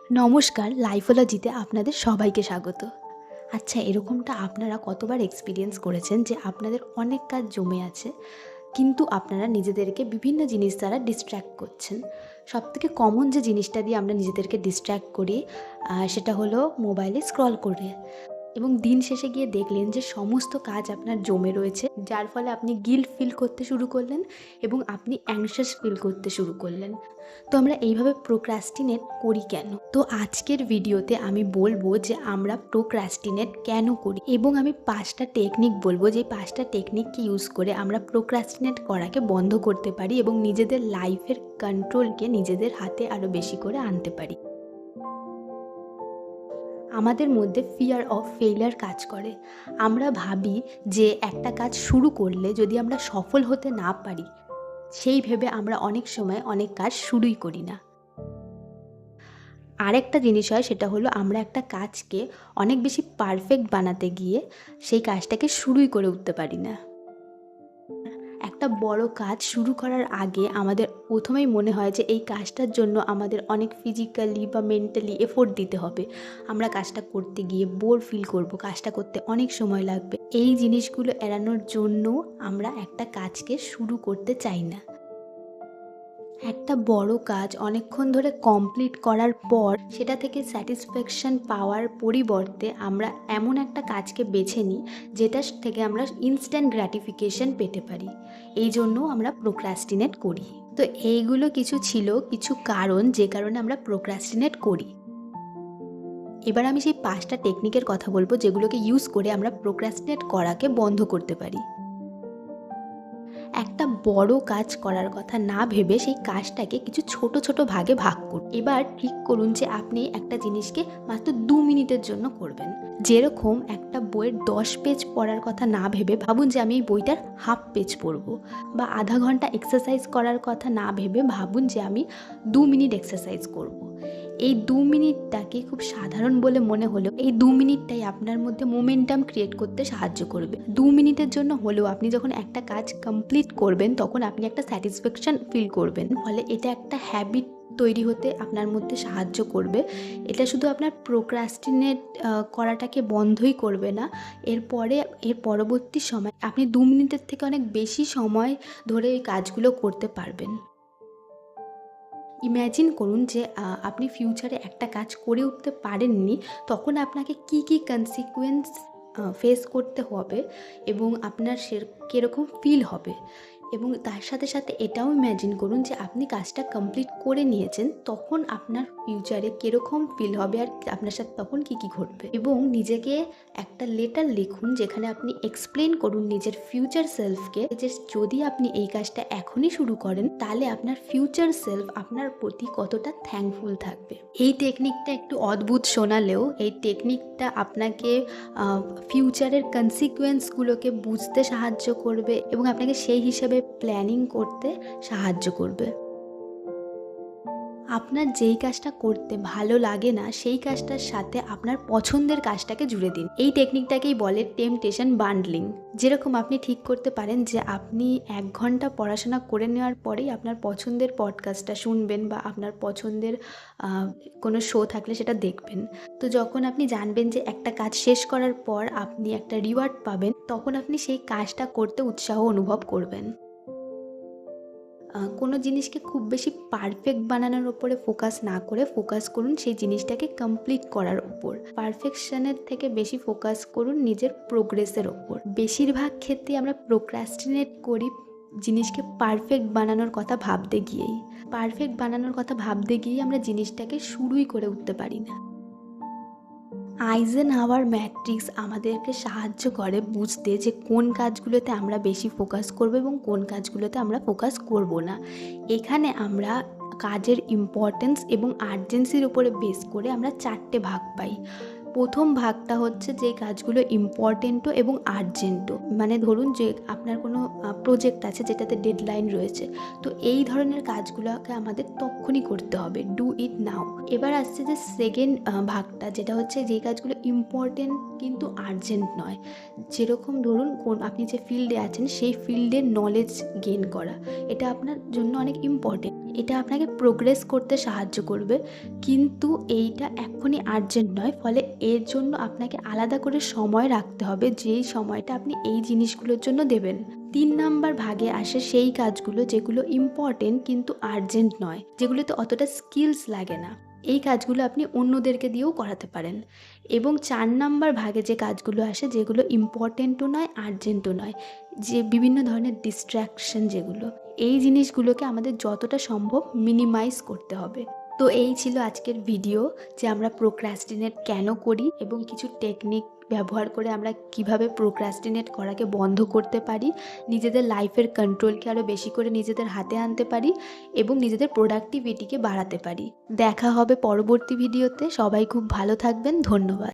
নমস্কার, লাইফোলজিতে আপনাদের সবাইকে স্বাগত। আচ্ছা, এরকমটা আপনারা কতবার এক্সপেরিয়েন্স করেছেন যে আপনাদের অনেক কাজ জমে আছে, কিন্তু আপনারা নিজেদেরকে বিভিন্ন জিনিস দ্বারা ডিস্ট্র্যাক্ট করছেন। সবথেকে কমন যে জিনিসটা দিয়ে আমরা নিজেদেরকে ডিস্ট্র্যাক্ট করি সেটা হলো মোবাইলে স্ক্রল করে। এবং দিন শেষে গিয়ে দেখলেন যে সমস্ত কাজ আপনার জমে রয়েছে, যার ফলে আপনি গিল্ট ফিল করতে শুরু করলেন এবং আপনি অ্যাংশাস ফিল করতে শুরু করলেন। তো আমরা এইভাবে প্রোক্রাস্টিনেট করি কেন? তো আজকের ভিডিওতে আমি বলবো যে আমরা প্রোক্রাস্টিনেট কেন করি, এবং আমি 5টা টেকনিক বলবো, যে 5টা টেকনিককে ইউজ করে আমরা প্রোক্রাস্টিনেট করাকে বন্ধ করতে পারি এবং নিজেদের লাইফের কন্ট্রোলকে নিজেদের হাতে আরও বেশি করে আনতে পারি। আমাদের মধ্যে ফিয়ার অফ ফেইলিয়ার কাজ করে। আমরা ভাবি যে একটা কাজ শুরু করলে যদি আমরা সফল হতে না পারি, সেই ভেবে আমরা অনেক সময় অনেক কাজ শুরুই করি না। আরেকটা জিনিস হয়, সেটা হলো আমরা একটা কাজকে অনেক বেশি পারফেক্ট বানাতে গিয়ে সেই কাজটাকে শুরুই করে উঠতে পারি না। একটা বড় কাজ শুরু করার আগে আমাদের প্রথমেই মনে হয় যে এই কাজটার জন্য আমাদের অনেক ফিজিক্যালি বা মেন্টালি এফোর্ট দিতে হবে। আমরা কাজটা করতে গিয়ে বোর ফিল করব, কাজটা করতে অনেক সময় লাগবে। এই জিনিসগুলো এড়ানোর জন্য আমরা একটা কাজকে শুরু করতে চাই না। একটা বড় কাজ অনেকক্ষণ ধরে কমপ্লিট করার পর সেটা থেকে স্যাটিসফ্যাকশন পাওয়ার পরিবর্তে আমরা এমন একটা কাজকে বেছে নিই যেটা থেকে আমরা ইনস্ট্যান্ট গ্র্যাটিফিকেশন পেতে পারি। এই জন্য আমরা প্রোক্রাস্টিনেট করি। তো এইগুলো কিছু কারণ যে কারণে আমরা প্রোক্রাস্টিনেট করি। এবার আমি সেই 5টা টেকনিকের কথা বলবো যেগুলোকে ইউজ করে আমরা প্রোক্রাস্টিনেট করাকে বন্ধ করতে পারি। একটা বড় কাজ করার কথা না ভেবে সেই কাজটাকে কিছু ছোট ছোট ভাগে ভাগ করুন। এবার ঠিক করুন যে আপনি একটা জিনিসকে মাত্র 2 মিনিটের জন্য করবেন। যেরকম একটা বইয়ের 10 পেজ পড়ার কথা না ভেবে ভাবুন যে আমি এই বইটার হাফ পেজ পড়ব, বা আধা ঘন্টা এক্সারসাইজ করার কথা না ভেবে ভাবুন যে আমি 2 মিনিট এক্সারসাইজ করব। এই 2 মিনিটটাকে খুব সাধারণ বলে মনে হলেও এই 2 মিনিটটাই আপনার মধ্যে মোমেন্টাম ক্রিয়েট করতে সাহায্য করবে। 2 মিনিটের জন্য হলেও আপনি যখন একটা কাজ কমপ্লিট করবেন তখন আপনি একটা স্যাটিসফ্যাকশন ফিল করবেন, ফলে এটা একটা হ্যাবিট তৈরি হতে আপনার মধ্যে সাহায্য করবে। এটা শুধু আপনার প্রোক্রাস্টিনেট করাটাকে বন্ধই করবে না, এর পরবর্তী সময় আপনি 2 মিনিটের থেকে অনেক বেশি সময় ধরে এই কাজগুলো করতে পারবেন। ইম্যাজিন করুন যে আপনি ফিউচারে একটা কাজ করে উঠতে পারেননি, তখন আপনাকে কী কী কনসিকুয়েন্স ফেস করতে হবে এবং আপনার কীরকম ফিল হবে। এবং তার সাথে সাথে এটাও ইম্যাজিন করুন যে আপনি কাজটা কমপ্লিট করে নিয়েছেন, তখন আপনার ফিউচারে কীরকম ফিল হবে আর আপনার সাথে তখন কী কী ঘটবে। এবং নিজেকে একটা লেটার লিখুন যেখানে আপনি এক্সপ্লেন করুন নিজের ফিউচার সেলফকে যে যদি আপনি এই কাজটা এখনই শুরু করেন তাহলে আপনার ফিউচার সেলফ আপনার প্রতি কতটা থ্যাঙ্কফুল থাকবে। এই টেকনিকটা একটু অদ্ভুত শোনালেও এই টেকনিকটা আপনাকে ফিউচারের কনসিকুয়েন্সগুলোকে বুঝতে সাহায্য করবে এবং আপনাকে সেই হিসাবে প্ল্যানিং করতে সাহায্য করবে। আপনার যেই কাজটা করতে ভালো লাগে না সেই কাজটার সাথে আপনার পছন্দের কাজটাকে জুড়ে দিন। এই টেকনিকটাকেই বলে টেম্পটেশন বান্ডলিং। যেরকম আপনি ঠিক করতে পারেন যে আপনি 1 ঘন্টা পড়াশোনা করে নেওয়ার পরেই আপনার পছন্দের পডকাস্টটা শুনবেন বা আপনার পছন্দের কোনো শো থাকলে সেটা দেখবেন। তো যখন আপনি জানবেন যে একটা কাজ শেষ করার পর আপনি একটা রিওয়ার্ড পাবেন, তখন আপনি সেই কাজটা করতে উৎসাহ অনুভব করবেন। কোনো জিনিসকে খুব বেশি পারফেক্ট বানানোর ওপরে ফোকাস না করে ফোকাস করুন সেই জিনিসটাকে কমপ্লিট করার ওপর। পারফেকশনের থেকে বেশি ফোকাস করুন নিজের প্রোগ্রেসের ওপর। বেশিরভাগ ক্ষেত্রে আমরা প্রোক্রাস্টিনেট করি জিনিসকে পারফেক্ট বানানোর কথা ভাবতে গিয়েই আমরা জিনিসটাকে শুরুই করে উঠতে পারি না। আইজেনহাওয়ার ম্যাট্রিক্স আমাদেরকে সাহায্য করে বুঝতে যে কোন কাজগুলোতে আমরা বেশি ফোকাস করব এবং কোন কাজগুলোতে আমরা ফোকাস করব না। এখানে আমরা কাজের ইম্পর্টেন্স এবং আর্জেন্সির উপরে বেস করে আমরা 4টে ভাগ পাই। প্রথম ভাগটা হচ্ছে যে কাজগুলো ইম্পর্টেন্টও এবং আর্জেন্টও, মানে ধরুন যে আপনার কোনো প্রজেক্ট আছে যেটাতে ডেডলাইন রয়েছে, তো এই ধরনের কাজগুলোকে আমাদের তক্ষুনি করতে হবে, ডু ইট নাও। এবার আসছে যে সেকেন্ড ভাগটা, যেটা হচ্ছে যে কাজগুলো ইম্পর্টেন্ট কিন্তু আর্জেন্ট নয়। যেরকম ধরুন আপনি যে ফিল্ডে আছেন সেই ফিল্ডের নলেজ গেইন করা, এটা আপনার জন্য অনেক ইম্পর্টেন্ট। এটা আপনাকে প্রোগ্রেস করতে সাহায্য করবে, কিন্তু এইটা এক্ষুনি আর্জেন্ট নয়। ফলে এর জন্য আপনাকে আলাদা করে সময় রাখতে হবে, যেই সময়টা আপনি এই জিনিসগুলোর জন্য দেবেন। ৩ নাম্বার ভাগে আসে সেই কাজগুলো যেগুলো ইম্পর্টেন্ট কিন্তু আর্জেন্ট নয়, যেগুলোতে অতটা স্কিলস লাগে না। এই কাজগুলো আপনি অন্যদেরকে দিয়েও করাতে পারেন। এবং ৪ নাম্বার ভাগে যে কাজগুলো আসে, যেগুলো ইম্পর্টেন্টও নয়, আর্জেন্টও নয়, যে বিভিন্ন ধরনের ডিস্ট্র্যাকশন যেগুলো, এই জিনিসগুলোকে আমাদের যতটা সম্ভব মিনিমাইজ করতে হবে। তো এই ছিল আজকের ভিডিও, যে আমরা প্রোক্রাস্টিনেট কেন করি এবং কিছু টেকনিক ব্যবহার করে আমরা কিভাবে প্রোক্রাস্টিনেট করাকে বন্ধ করতে পারি, নিজেদের লাইফের কন্ট্রোলকে আরও বেশি করে নিজেদের হাতে আনতে পারি এবং নিজেদের প্রোডাক্টিভিটিকে বাড়াতে পারি। দেখা হবে পরবর্তী ভিডিওতে। সবাই খুব ভালো থাকবেন। ধন্যবাদ।